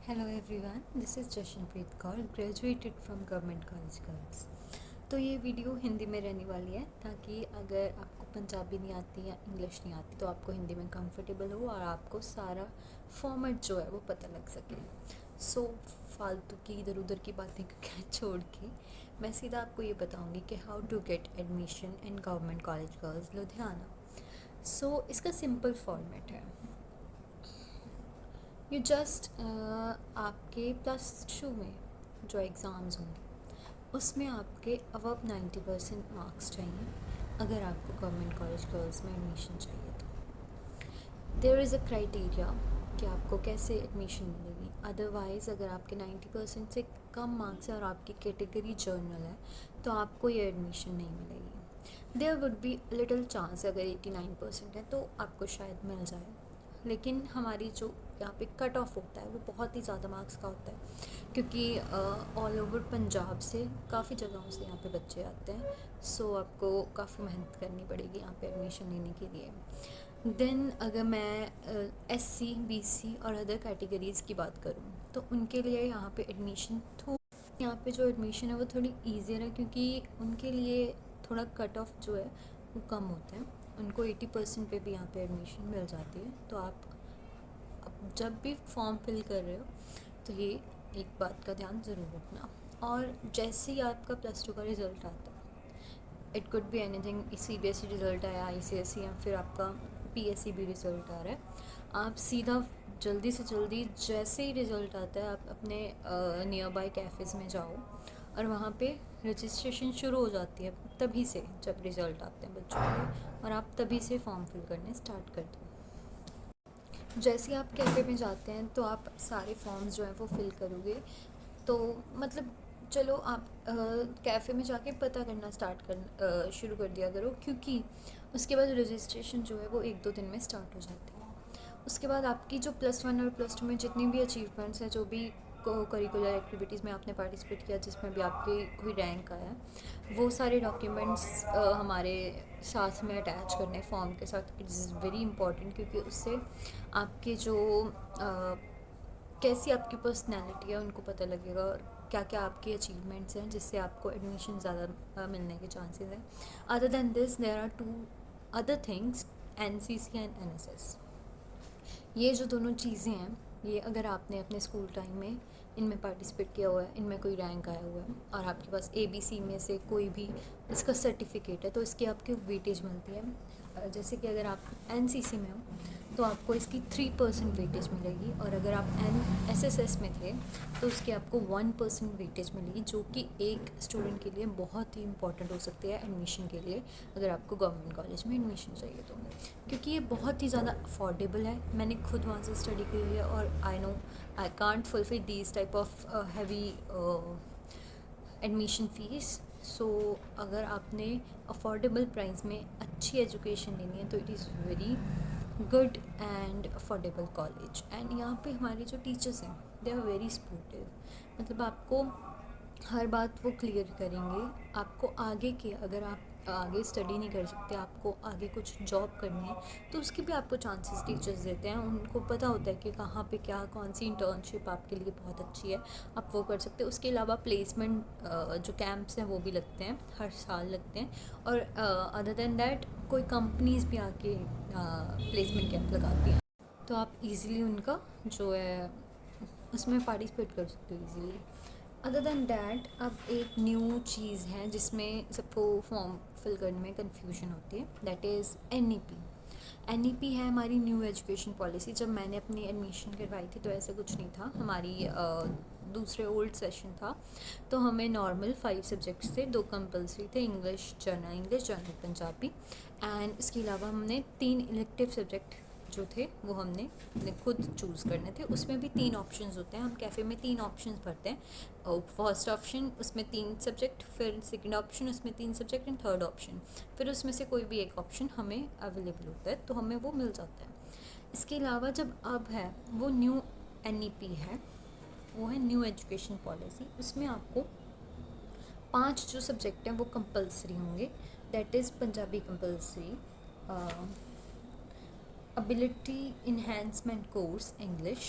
Hello everyone, this is Jashanpreet Kaur, graduated from government college girls. तो ये video Hindi में रहने वाली है ताकि अगर आपको पंजाबी नहीं आती या इंग्लिश नहीं आती तो आपको हिंदी में कंफर्टेबल हो और आपको सारा फॉर्मेट जो है वो पता लग सके। सो फालतू की इधर उधर की बातें छोड़ के मैं सीधा आपको ये बताऊँगी कि how to get admission in government college girls Ludhiana. So इसका सिंपल फॉर्मेट है। यू जस्ट आपके +2 में जो एग्ज़ाम्स होंगे उसमें आपके अबव 90% मार्क्स चाहिए अगर आपको गवर्नमेंट कॉलेज गर्ल्स में एडमिशन चाहिए तो देयर इज़ अ क्राइटेरिया कि आपको कैसे एडमिशन मिलेगी। अदरवाइज़ अगर आपके 90% से कम मार्क्स है और आपकी कैटेगरी जर्नल है तो आपको ये एडमिशन नहीं मिलेगी। There would be little chance, अगर 89% है तो आपको शायद मिल जाए, लेकिन हमारी जो यहाँ पे कट ऑफ होता है वो बहुत ही ज़्यादा मार्क्स का होता है क्योंकि ऑल ओवर पंजाब से काफ़ी जगहों से यहाँ पे बच्चे आते हैं। सो आपको काफ़ी मेहनत करनी पड़ेगी यहाँ पे एडमिशन लेने के लिए। देन अगर मैं SC BC और अदर कैटेगरीज़ की बात करूँ तो उनके लिए यहाँ पे एडमिशन यहाँ पे जो एडमिशन है वो थोड़ी ईजियर है क्योंकि उनके लिए थोड़ा कट ऑफ जो है वो कम होता है। उनको 80% पे भी यहाँ पे एडमिशन मिल जाती है। तो आप जब भी फॉर्म फिल कर रहे हो तो ये एक बात का ध्यान ज़रूर रखना। और जैसे ही आपका +2 का रिज़ल्ट आता है, it could be anything, CBSE result आया, ICSE या फिर आपका PSEB रिज़ल्ट आ रहा है, आप सीधा जल्दी से जल्दी जैसे ही रिज़ल्ट आता है आप अपने नियर बाय कैफ़ेज़ में जाओ और वहाँ पे रजिस्ट्रेशन शुरू हो जाती है तभी से, जब रिज़ल्ट आते हैं बच्चों के, और आप तभी से फॉर्म फिल करने स्टार्ट कर दो। जैसे ही आप कैफ़े में जाते हैं तो आप सारे फॉर्म्स जो हैं वो फिल करोगे। तो मतलब चलो आप कैफ़े में जाके पता करना शुरू कर दिया करो, क्योंकि उसके बाद रजिस्ट्रेशन जो है वो 1-2 दिन में स्टार्ट हो जाती है। उसके बाद आपकी जो +1 और +2 में जितनी भी अचीवमेंट्स हैं, जो भी करिकुलर एक्टिविटीज़ में आपने पार्टिसिपेट किया, जिसमें भी आपकी कोई रैंक आया, वो सारे डॉक्यूमेंट्स हमारे साथ में अटैच करने फॉर्म के साथ। इट इज़ वेरी इंपॉर्टेंट क्योंकि उससे आपके जो कैसी आपकी पर्सनैलिटी है उनको पता लगेगा और क्या क्या आपकी अचीवमेंट्स हैं जिससे आपको एडमिशन ज़्यादा मिलने के चांसेस हैं। Other than this there are 2 other things, NCC and NSS। ये जो दोनों चीज़ें हैं, ये अगर आपने अपने स्कूल टाइम में इनमें पार्टिसिपेट किया हुआ है, इनमें कोई रैंक आया हुआ है और आपके पास ABC में से कोई भी इसका सर्टिफिकेट है तो इसकी आपकी वेटेज मिलती है। जैसे कि अगर आप NCC में हो तो आपको इसकी 3% वेटेज मिलेगी, और अगर आप SSS में थे तो उसकी आपको 1% वेटेज मिलेगी, जो कि एक स्टूडेंट के लिए बहुत ही इंपॉर्टेंट हो सकती है एडमिशन के लिए, अगर आपको गवर्नमेंट कॉलेज में एडमिशन चाहिए तो, क्योंकि ये बहुत ही ज़्यादा अफोर्डेबल है। मैंने खुद वहाँ से स्टडी करी है और I know I can't fulfil these type of heavy admission fees. So अगर आपने अफोर्डेबल प्राइस में अच्छी एजुकेशन लेनी है तो it is very good and affordable college. And यहाँ पे हमारे जो टीचर्स हैं दे आर वेरी सपोर्टिव, मतलब आपको हर बात वो क्लियर करेंगे। आपको आगे के, अगर आप आगे स्टडी नहीं कर सकते, आपको आगे कुछ जॉब करनी है तो उसकी भी आपको चांसेस टीचर्स देते हैं। उनको पता होता है कि कहाँ पे क्या, कौन सी इंटर्नशिप आपके लिए बहुत अच्छी है, आप वो कर सकते हैं। उसके अलावा प्लेसमेंट जो कैंप्स हैं वो भी लगते हैं, हर साल लगते हैं। और अदर देन दैट कोई कंपनीज़ भी आके प्लेसमेंट कैंप लगाती हैं, तो आप इजीली उनका जो है उसमें पार्टिसिपेट कर सकते हो इजीली। अदर दैन दैट अब एक न्यू चीज़ है जिसमें सबको फॉर्म फिल करने में कन्फ्यूजन होती है, दैट इज़ NEP है हमारी न्यू एजुकेशन पॉलिसी। जब मैंने अपनी एडमिशन करवाई थी तो ऐसा कुछ नहीं था, हमारी दूसरे ओल्ड सेशन था तो हमें नॉर्मल 5 सब्जेक्ट्स थे, 2 कंपल्सरी थे, इंग्लिश जनरल पंजाबी, एंड इसके अलावा हमने 3 इलेक्टिव सब्जेक्ट जो थे वो हमने खुद चूज़ करने थे। उसमें भी 3 ऑप्शंस होते हैं, हम कैफ़े में 3 ऑप्शंस भरते हैं। फर्स्ट ऑप्शन उसमें 3 सब्जेक्ट, फिर सेकंड ऑप्शन उसमें 3 सब्जेक्ट, एंड थर्ड ऑप्शन फिर उसमें से कोई भी एक ऑप्शन हमें अवेलेबल होता है तो हमें वो मिल जाता है। इसके अलावा जब अब है वो न्यू NEP है, वो है न्यू एजुकेशन पॉलिसी। उसमें आपको 5 जो सब्जेक्ट हैं वो कंपल्सरी होंगे, that is Punjabi compulsory, ability enhancement course English,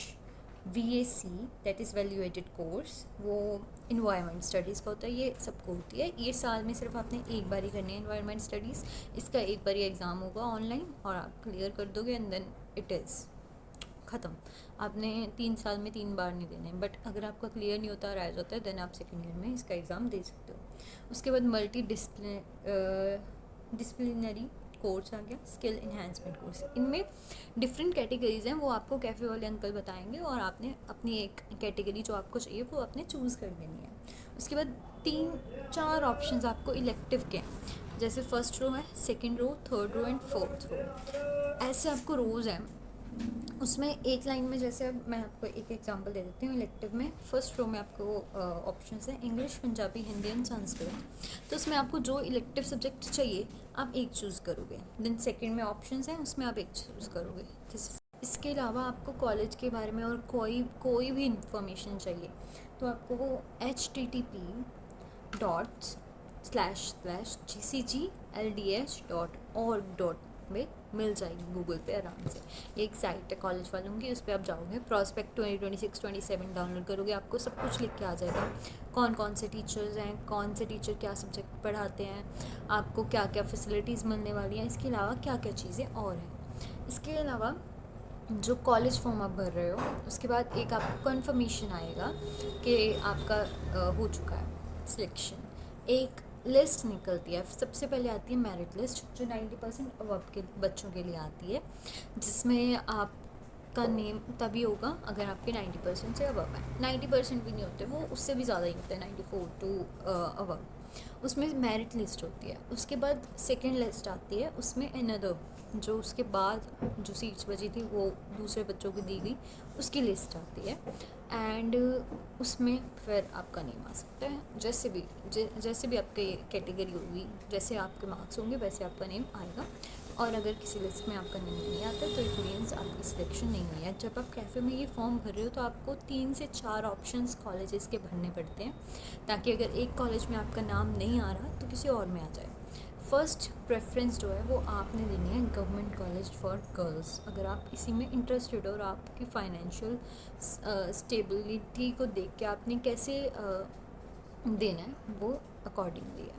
VAC that is value added course, वो इन्वायरमेंट स्टडीज़ का होता है, ये सबको होती है। ये साल में सिर्फ आपने एक बार ही करनी है इन्वायरमेंट स्टडीज़, इसका एक बार ही एग्ज़ाम होगा ऑनलाइन और आप क्लियर कर दोगे एंड देन इट इज़ ख़त्म। आपने 3 साल में 3 बार नहीं देने, बट अगर आपका क्लियर नहीं होता, रह जाता है, देन आप सेकेंड ईयर में इसका एग्ज़ाम दे सकते हो। उसके बाद मल्टी डिसिप्लिनरी कोर्स आ गया, स्किल इन्हांसमेंट कोर्स। इनमें डिफरेंट कैटेगरीज हैं, वो आपको कैफ़े वाले अंकल बताएंगे और आपने अपनी एक कैटेगरी जो आपको चाहिए वो आपने चूज़ कर लेनी है। उसके बाद 3-4 ऑप्शंस आपको इलेक्टिव के हैं, जैसे फर्स्ट रो है, second row, third row and fourth row, ऐसे आपको रोज़ हैं। उसमें एक लाइन में, जैसे अब मैं आपको एक एग्जांपल दे देती हूँ। इलेक्टिव में फर्स्ट रो में आपको ऑप्शंस हैं इंग्लिश, पंजाबी, हिंदी एंड संस्कृत। तो उसमें आपको जो इलेक्टिव सब्जेक्ट चाहिए आप एक चूज़ करोगे। देन सेकंड में ऑप्शंस हैं, उसमें आप एक चूज़ करोगे। इसके अलावा आपको कॉलेज के बारे में और कोई भी इंफॉर्मेशन चाहिए तो आपको वो http://gcglds.org में मिल जाएगी गूगल पे आराम से। ये एक साइट है कॉलेज वालों की, उस पर आप जाओगे, प्रॉस्पेक्ट 2026-27 डाउनलोड करोगे, आपको सब कुछ लिख के आ जाएगा। कौन कौन से टीचर्स हैं, कौन से टीचर क्या सब्जेक्ट पढ़ाते हैं, आपको क्या क्या फैसिलिटीज़ मिलने वाली हैं, इसके अलावा क्या क्या चीज़ें और हैं। इसके अलावा जो कॉलेज फॉर्म आप भर रहे हो उसके बाद एक आपको कन्फर्मेशन आएगा कि आपका हो चुका है सिलेक्शन। एक लिस्ट निकलती है, सबसे पहले आती है मेरिट लिस्ट, जो 90% अबव के बच्चों के लिए आती है, जिसमें आपका नेम तभी होगा अगर आपके 90% से अबव है। 90% भी नहीं होते, वो उससे भी ज़्यादा ही होते हैं, 94 टू अबव। उसमें मेरिट लिस्ट होती है। उसके बाद सेकेंड लिस्ट आती है, उसमें अनदर, जो उसके बाद जो सीट्स बची थी वो दूसरे बच्चों को दी गई, उसकी लिस्ट आती है। एंड उसमें फिर आपका नेम आ सकता है, जैसे भी आपकी कैटेगरी होगी, जैसे आपके मार्क्स होंगे वैसे आपका नेम आएगा। और अगर किसी लिस्ट में आपका नेम नहीं आता तो इट मीन्स आपकी सिलेक्शन नहीं हुई है। जब आप कैफ़े में ये फॉर्म भर रहे हो तो आपको 3 से 4 ऑप्शंस कॉलेजेस के भरने पड़ते हैं, ताकि अगर एक कॉलेज में आपका नाम नहीं आ रहा तो किसी और में आ जाए। फर्स्ट प्रेफरेंस जो है वो आपने देनी है गवर्नमेंट कॉलेज फॉर गर्ल्स। अगर आप इसी में इंटरेस्टेड हो और आपकी फाइनेंशियल स्टेबिलिटी को देख के आपने कैसे देना है वो अकॉर्डिंगली है।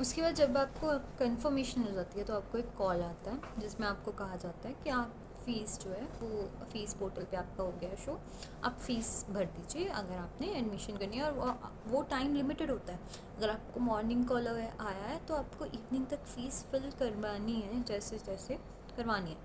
उसके बाद जब आपको कंफर्मेशन हो जाती है तो आपको एक कॉल आता है जिसमें आपको कहा जाता है कि आप फ़ीस जो है वो फ़ीस पोर्टल पे आपका हो गया शो, आप फ़ीस भर दीजिए अगर आपने एडमिशन करनी है। और वो टाइम लिमिटेड होता है। अगर आपको मॉर्निंग कॉल आया है तो आपको इवनिंग तक फ़ीस फिल करवानी है, जैसे जैसे करवानी है।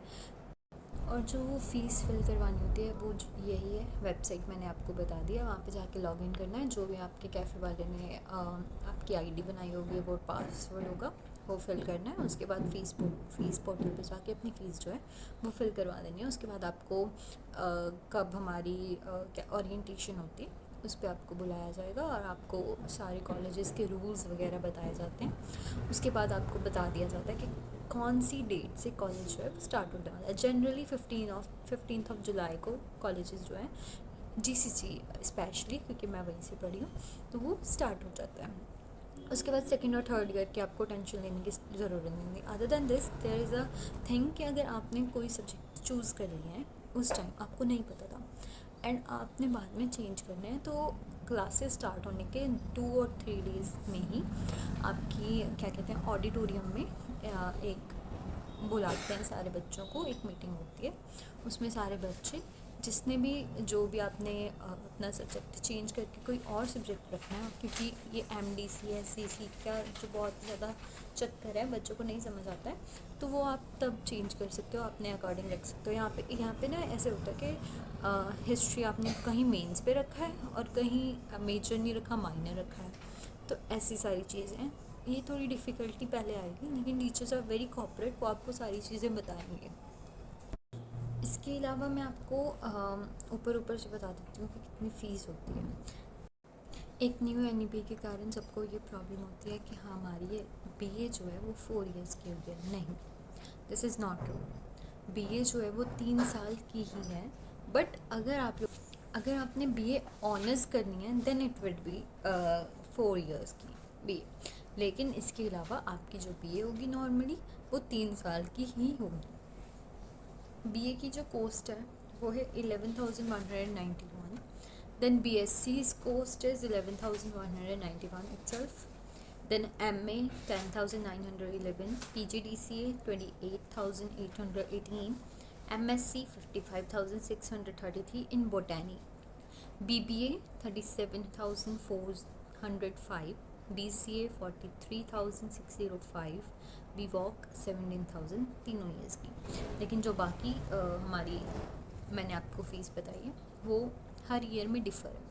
और जो फ़ीस फिल करवानी होती है वो यही है, वेबसाइट मैंने आपको बता दिया, वहाँ पे जाके लॉगिन करना है। जो भी आपके कैफ़े वाले ने आपकी आईडी बनाई होगी वो पासवर्ड होगा वो फिल करना है। उसके बाद फ़ीस पोर्टल पे जाके अपनी फ़ीस जो है वो फिल करवा देनी है। उसके बाद आपको कब हमारी क्या ओरिएंटेशन होती है उस पर आपको बुलाया जाएगा और आपको सारे कॉलेजेस के रूल्स वगैरह बताए जाते हैं। उसके बाद आपको बता दिया जाता है कि कौन सी डेट से कॉलेज जो है स्टार्ट होने वाला है। जनरली 15 जुलाई को कॉलेजेस जो है जीसीसी स्पेशली, क्योंकि मैं वहीं से पढ़ी हूँ, तो वो स्टार्ट हो जाता है। उसके बाद सेकेंड और थर्ड ईयर की आपको टेंशन लेने की ज़रूरत नहीं है। Other than this there is a thing कि अगर आपने कोई सब्जेक्ट चूज़ कर लिया है उस टाइम आपको नहीं पता था एंड आपने बाद में चेंज करना है, तो क्लासेस स्टार्ट होने के 2 और 3 डेज़ में ही आपकी क्या कहते हैं ऑडिटोरियम में एक बुलाते हैं सारे बच्चों को, एक मीटिंग होती है। उसमें सारे बच्चे जिसने भी जो भी आपने अपना सब्जेक्ट चेंज करके कोई और सब्जेक्ट रखना है, क्योंकि ये MDC SCC का जो बहुत ज़्यादा चक्कर है, बच्चों को नहीं समझ आता है, तो वो आप तब चेंज कर सकते हो, अपने अकॉर्डिंग रख सकते हो। यहाँ पे ना ऐसे होता है कि हिस्ट्री आपने कहीं मेंस पे रखा है और कहीं मेजर नहीं रखा, माइनर रखा है, तो ऐसी सारी चीज़ें हैं। ये थोड़ी डिफ़िकल्टी पहले आएगी, लेकिन टीचर्स आर वेरी कॉपरेट, वो आपको सारी चीज़ें बताएंगे। इसके अलावा मैं आपको ऊपर से बता देती हूँ कि कितनी फ़ीस होती है। एक न्यू NEP के कारण सबको ये प्रॉब्लम होती है कि हाँ हमारी ये BA जो है वो 4 इयर्स की हो गया। नहीं, this is not true. BA जो है वो 3 साल की ही है, बट अगर आपने BA ऑनर्स करनी है then it will be 4 years की BA। लेकिन इसके अलावा आपकी जो BA होगी नॉर्मली वो 3 साल की ही होगी। BA की जो कॉस्ट है वो है 11,191. Then BSc's cost is 11,191 itself. Then MA 10,911, PGDCA 28,818, MSc 55,633 in botany, BBA 37,405, BCA 43,605, BVOC 17,000, तीनों ईयर्स की. लेकिन जो बाकी हमारी मैंने आपको फ़ीस बताई है वो हर ईयर में डिफ़र है,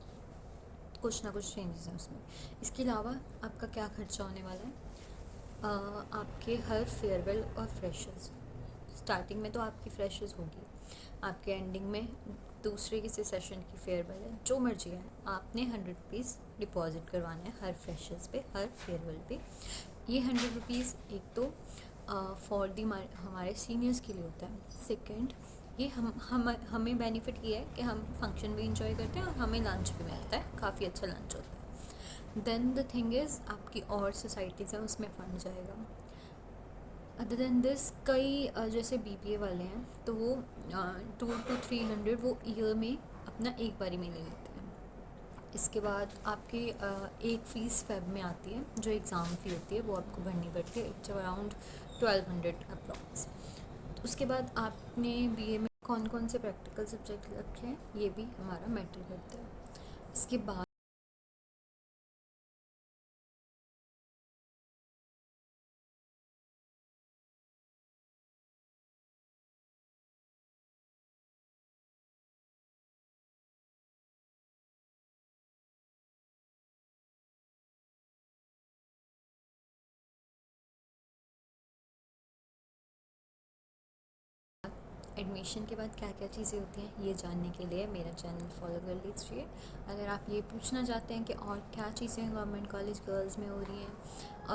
कुछ ना कुछ चेंजेस हैं उसमें. इसके अलावा आपका क्या खर्चा होने वाला है, आपके हर फेयरवेल और फ्रेशर्स, स्टार्टिंग में तो आपकी फ्रेशर्स होगी, आपके एंडिंग में दूसरे किसी सेशन की फेयरवेल है, जो मर्जी है, आपने 100 रुपीज़ डिपॉजिट करवाना है हर फ्रेशर्स पे, हर फेयरवेल पे. ये 100 रुपीज़ एक तो फॉर दी हमारे सीनियर्स के लिए होता है. सेकंड, ये हमें बेनिफिट ये है कि हम फंक्शन भी इंजॉय करते हैं और हमें लंच भी मिलता है, काफ़ी अच्छा लंच होता है. देन द थिंग इज़ आपकी और सोसाइटीज़ हैं उसमें फंड जाएगा. अदर देन दिस कई जैसे BBA वाले हैं तो वो 200 to 300 वो ईयर में अपना एक बारी में ले लेते हैं. इसके बाद आपकी एक फ़ीस फेब में आती है जो एग्ज़ाम फ़ी होती है, वो आपको भरनी पड़ती है. It's around 1200 approx. उसके बाद आपने BA में कौन कौन से प्रैक्टिकल सब्जेक्ट रखे हैं ये भी हमारा मैटर करता है. इसके बाद एडमिशन के बाद क्या क्या चीज़ें होती हैं ये जानने के लिए मेरा चैनल फॉलो कर लीजिए. अगर आप ये पूछना चाहते हैं कि और क्या चीज़ें गवर्नमेंट कॉलेज गर्ल्स में हो रही हैं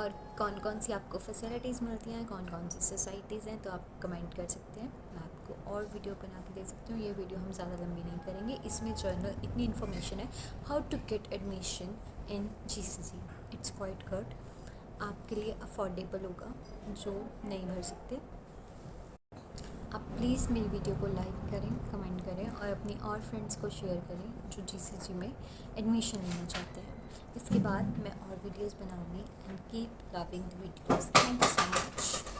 और कौन कौन सी आपको फैसिलिटीज़ मिलती हैं, कौन कौन सी सोसाइटीज़ हैं, तो आप कमेंट कर सकते हैं. मैं आपको और वीडियो बना के दे सकती हूँ. ये वीडियो हम ज़्यादा लंबी नहीं करेंगे. इसमें जर्नल इतनी इन्फॉर्मेशन है, how to get admission in GCC. It's quite good, आपके लिए अफोर्डेबल होगा जो नहीं भर सकते. आप प्लीज़ मेरी वीडियो को लाइक करें, कमेंट करें और अपनी और फ्रेंड्स को शेयर करें जो GCC में एडमिशन लेना चाहते हैं. इसके बाद मैं और वीडियोस बनाऊंगी. And keep loving the videos. Thank you so much.